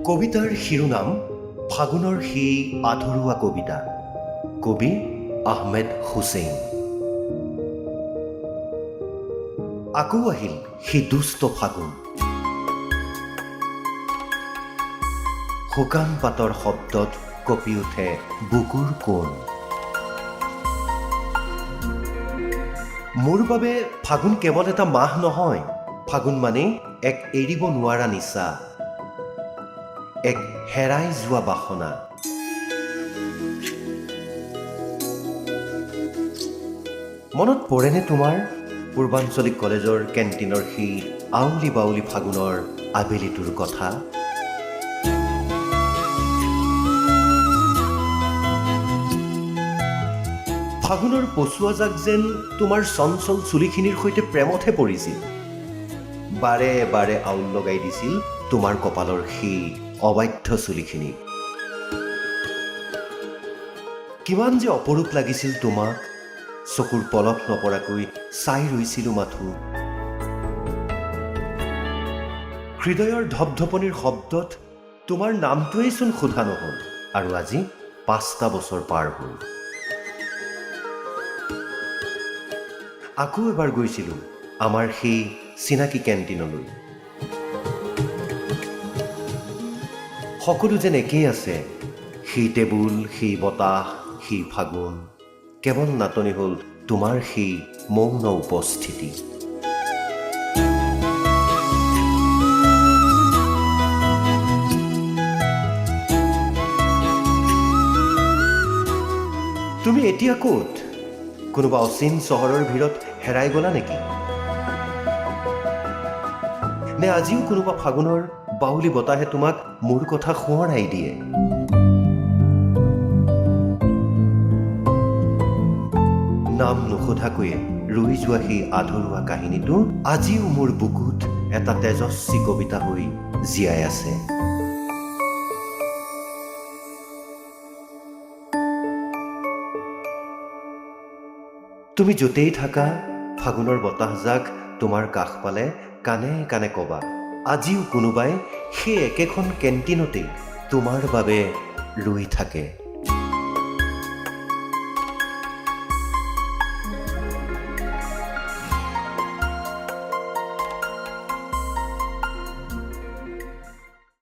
কবিতাৰ শিৰোনাম ফাগুনৰ সেই আধৰুৱা কবিতা। কবি আহমেদ হুছেইন। আকৌ আহিল সেই দুষ্ট ফাগুন, শুকান পাতৰ শব্দত কঁপি উঠে বুকুৰ কোণ। মোৰ বাবে ফাগুন কেৱল এটা মাহ নহয়, ফাগুন মানে এক এৰিব নোৱাৰা নিচা, এক হেৰাই যোৱা বাসনা। মনত পৰেনে তোমাৰ পূৰ্বাঞ্চলিক কলেজৰ কেণ্টিনৰ সেই আউলি বাউলি ফাগুনৰ আবেলিটোৰ কথা? ফাগুনৰ পচুৱা জাক যেন তোমাৰ চঞ্চল চুলিখিনিৰ সৈতে প্ৰেমতহে পৰিছিল, বাৰে বাৰে আউল লগাই দিছিল তোমাৰ কপালৰ সেই অবাধ্য চুলিখিনি। কিমান যে অপৰূপ লাগিছিল তোমাক, চকুৰ পলক নপৰাকৈ চাই ৰৈছিলো মাথো। হৃদয়ৰ ধপধপনিৰ শব্দত তোমাৰ নামটোৱেই চোন সোধা নহল, আৰু আজি 5টা বছৰ পাৰ হ'ল। আকৌ এবাৰ গৈছিলোঁ আমাৰ সেই চিনাকি কেণ্টিনলৈ। সকলো যেন একেই আছে, সেই টেবুল, সেই বতাহ, সেই ফাগুন। কেৱল নাটনি হ'ল তোমাৰ সেই মৌন উপস্থিতি। তুমি এতিয়া ক'ত? কোনোবা অচিন চহৰৰ ভিৰত হেৰাই গলা নেকি? নে আজিও কোনোবা ফাগুনৰ বাউলি বতাহে তোমাক মোৰ কথা সোঁৱৰাই দিয়ে? নাম নোসোধাকৈয়ে ৰৈ যোৱা সেই আধৰুৱা কাহিনীটো আজিও মোৰ বুকুত এটা তেজস্বী কবিতা হৈ জীয়াই আছে। তুমি য'তেই থাকা, ফাগুনৰ বতাহজাক তোমাৰ কাষ পালে কাণে কাণে কবা, আজিও কোনোবাই সেই একেখন কেণ্টিনতেই তোমাৰ বাবে ৰৈ থাকে।